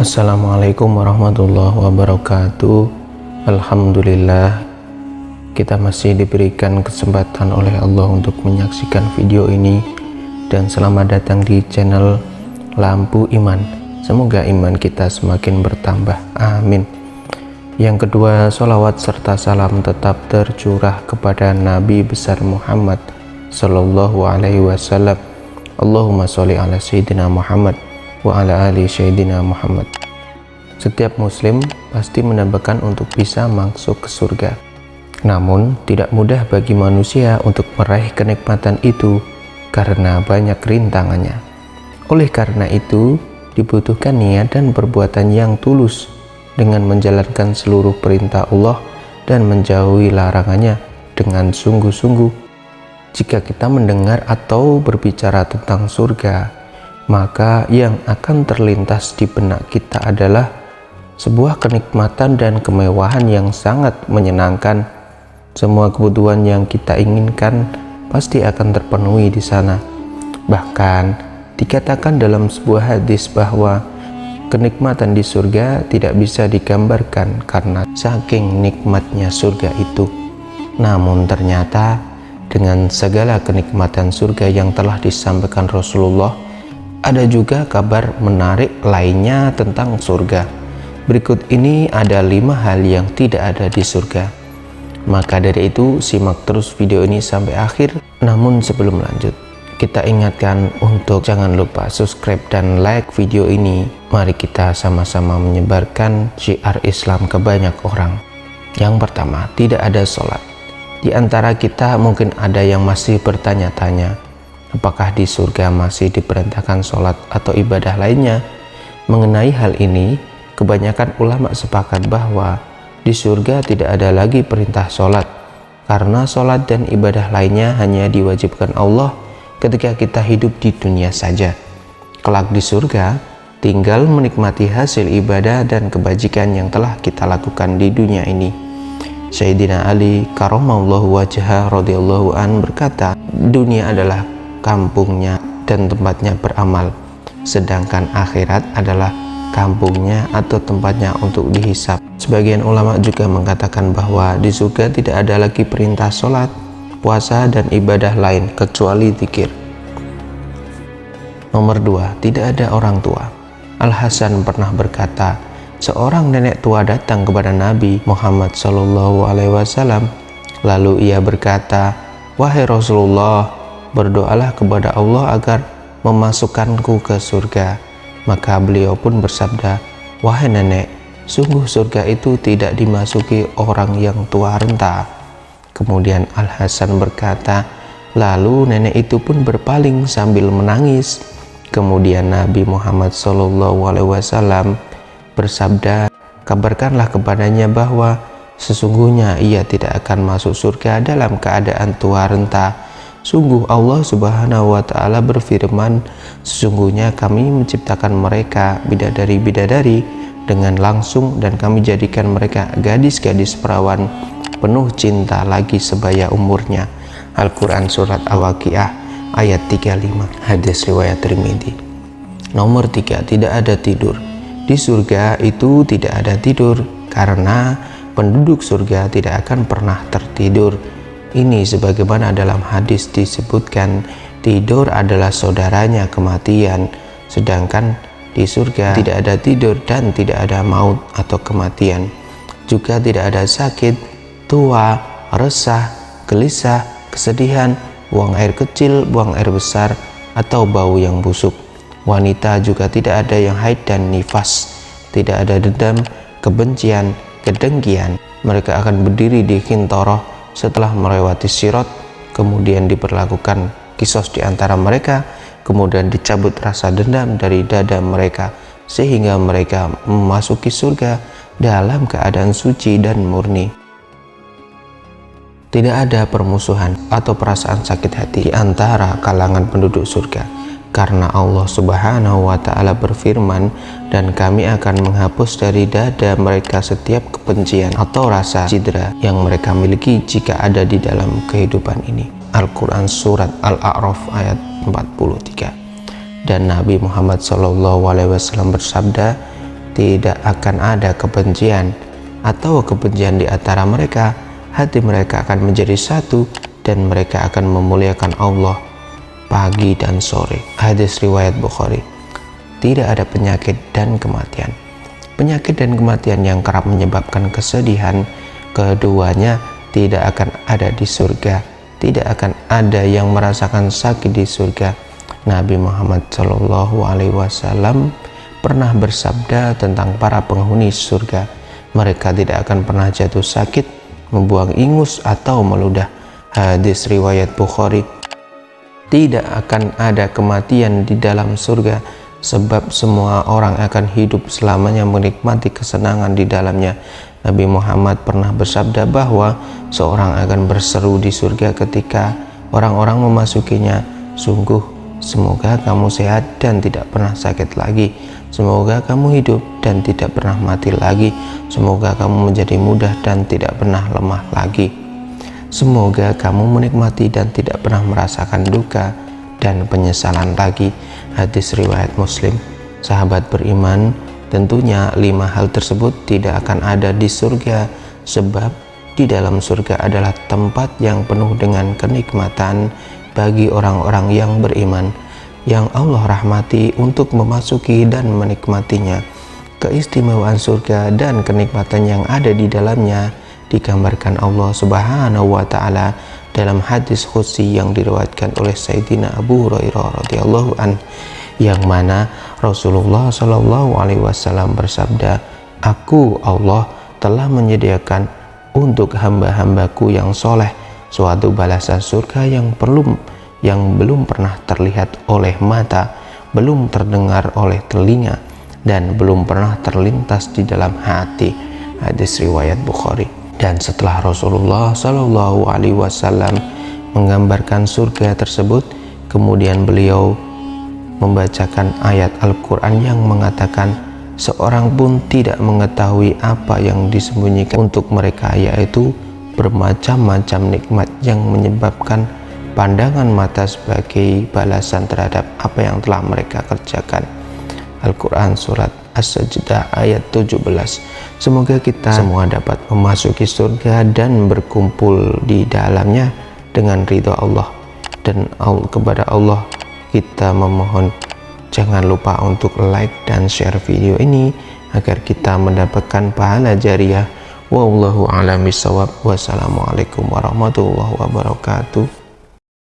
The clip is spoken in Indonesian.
Assalamualaikum warahmatullahi wabarakatuh. Alhamdulillah, kita masih diberikan kesempatan oleh Allah untuk menyaksikan video ini. Dan selamat datang di channel Lampu Iman. Semoga iman kita semakin bertambah, amin. Yang kedua, sholawat serta salam tetap tercurah kepada Nabi besar Muhammad Sallallahu Alaihi Wasallam. Allahumma sholli ala Sayyidina Muhammad wa ala ali Sayyidina Muhammad. Setiap muslim pasti mendambakan untuk bisa masuk ke surga. Namun tidak mudah bagi manusia untuk meraih kenikmatan itu karena banyak rintangannya. Oleh karena itu dibutuhkan niat dan perbuatan yang tulus dengan menjalankan seluruh perintah Allah dan menjauhi larangannya dengan sungguh-sungguh. Jika kita mendengar atau berbicara tentang surga, maka yang akan terlintas di benak kita adalah sebuah kenikmatan dan kemewahan yang sangat menyenangkan. Semua kebutuhan yang kita inginkan pasti akan terpenuhi di sana. Bahkan dikatakan dalam sebuah hadis bahwa kenikmatan di surga tidak bisa digambarkan karena saking nikmatnya surga itu. Namun ternyata dengan segala kenikmatan surga yang telah disampaikan Rasulullah, ada juga kabar menarik lainnya tentang surga. Berikut ini ada 5 hal yang tidak ada di surga. Maka dari itu simak terus video ini sampai akhir. Namun sebelum lanjut, kita ingatkan untuk jangan lupa subscribe dan like video ini. Mari kita sama-sama menyebarkan syiar Islam ke banyak orang. Yang pertama, tidak ada sholat. Di antara kita mungkin ada yang masih bertanya-tanya, apakah di surga masih diperintahkan sholat atau ibadah lainnya? Mengenai hal ini, kebanyakan ulama sepakat bahwa di surga tidak ada lagi perintah sholat, karena sholat dan ibadah lainnya hanya diwajibkan Allah ketika kita hidup di dunia saja. Kelak di surga, tinggal menikmati hasil ibadah dan kebajikan yang telah kita lakukan di dunia ini. Sayyidina Ali karramallahu wajhah radhiyallahu an berkata, dunia adalah kampungnya dan tempatnya beramal, sedangkan akhirat adalah kampungnya atau tempatnya untuk dihisap. Sebagian ulama juga mengatakan bahwa di surga tidak ada lagi perintah sholat, puasa dan ibadah lain kecuali zikir. Nomor 2, tidak ada orang tua. Al-Hasan pernah berkata, seorang nenek tua datang kepada Nabi Muhammad Sallallahu Alaihi Wasallam. Lalu ia berkata, wahai Rasulullah, berdoalah kepada Allah agar memasukkanku ke surga. Maka beliau pun bersabda, wahai nenek, sungguh surga itu tidak dimasuki orang yang tua renta. Kemudian Al-Hasan berkata, lalu nenek itu pun berpaling sambil menangis. Kemudian Nabi Muhammad Sallallahu Alaihi Wasallam bersabda, kabarkanlah kepadanya bahwa sesungguhnya ia tidak akan masuk surga dalam keadaan tua renta. Sungguh Allah Subhanahu wa Ta'ala berfirman, sesungguhnya kami menciptakan mereka bidadari-bidadari dengan langsung dan kami jadikan mereka gadis-gadis perawan penuh cinta lagi sebaya umurnya. Al-Quran Surat Al-Waqiah ayat 35, hadis riwayat Tirmidzi. Nomor 3, tidak ada tidur. Di surga itu tidak ada tidur karena penduduk surga tidak akan pernah tertidur. Ini sebagaimana dalam hadis disebutkan, tidur adalah saudaranya kematian, sedangkan di surga tidak ada tidur dan tidak ada maut atau kematian. Juga tidak ada sakit, tua, resah, gelisah, kesedihan, buang air kecil, buang air besar, atau bau yang busuk. Wanita juga tidak ada yang haid dan nifas. Tidak ada dendam, kebencian, kedengkian. Mereka akan berdiri di khintoroh setelah melewati sirat, kemudian diberlakukan kisos di antara mereka, kemudian dicabut rasa dendam dari dada mereka, sehingga mereka memasuki surga dalam keadaan suci dan murni. Tidak ada permusuhan atau perasaan sakit hati di antara kalangan penduduk surga. Karena Allah Subhanahu wa Ta'ala berfirman, dan kami akan menghapus dari dada mereka setiap kebencian atau rasa cedera yang mereka miliki jika ada di dalam kehidupan ini. Al-Quran Surat Al-A'raf ayat 43. Dan Nabi Muhammad SAW bersabda, tidak akan ada kebencian di antara mereka. Hati mereka akan menjadi satu dan mereka akan memuliakan Allah pagi dan sore. Hadis riwayat Bukhari. Tidak ada penyakit dan kematian. Penyakit dan kematian yang kerap menyebabkan kesedihan, keduanya tidak akan ada di surga. Tidak akan ada yang merasakan sakit di surga. Nabi Muhammad SAW pernah bersabda tentang para penghuni surga, mereka tidak akan pernah jatuh sakit, membuang ingus atau meludah. Hadis riwayat Bukhari. Tidak akan ada kematian di dalam surga, sebab semua orang akan hidup selamanya menikmati kesenangan di dalamnya. Nabi Muhammad pernah bersabda bahwa seorang akan berseru di surga ketika orang-orang memasukinya, sungguh semoga kamu sehat dan tidak pernah sakit lagi, semoga kamu hidup dan tidak pernah mati lagi, semoga kamu menjadi mudah dan tidak pernah lemah lagi, semoga kamu menikmati dan tidak pernah merasakan duka dan penyesalan lagi. Hadis riwayat Muslim. Sahabat beriman, tentunya 5 hal tersebut tidak akan ada di surga, sebab di dalam surga adalah tempat yang penuh dengan kenikmatan bagi orang-orang yang beriman, yang Allah rahmati untuk memasuki dan menikmatinya. Keistimewaan surga dan kenikmatan yang ada di dalamnya digambarkan Allah Subhanahu wa Ta'ala dalam hadis qudsi yang diriwayatkan oleh Sayyidina Abu Hurairah radhiyallahu an, yang mana Rasulullah Shallallahu Alaihi Wasallam bersabda, "Aku Allah telah menyediakan untuk hamba-hambaku yang soleh suatu balasan surga yang belum pernah terlihat oleh mata, belum terdengar oleh telinga, dan belum pernah terlintas di dalam hati." Hadis riwayat Bukhari. Dan setelah Rasulullah Shallallahu Alaihi Wasallam menggambarkan surga tersebut, kemudian beliau membacakan ayat Al-Quran yang mengatakan, seorang pun tidak mengetahui apa yang disembunyikan untuk mereka, yaitu bermacam-macam nikmat yang menyebabkan pandangan mata sebagai balasan terhadap apa yang telah mereka kerjakan. Al-Quran surat As-Sajdah ayat 17. Semoga kita semua dapat memasuki surga dan berkumpul di dalamnya dengan ridha Allah. Dan kepada Allah kita memohon, jangan lupa untuk like dan share video ini agar kita mendapatkan pahala jariah. Wallahu a'lam bishawab. Wassalamualaikum warahmatullahi wabarakatuh.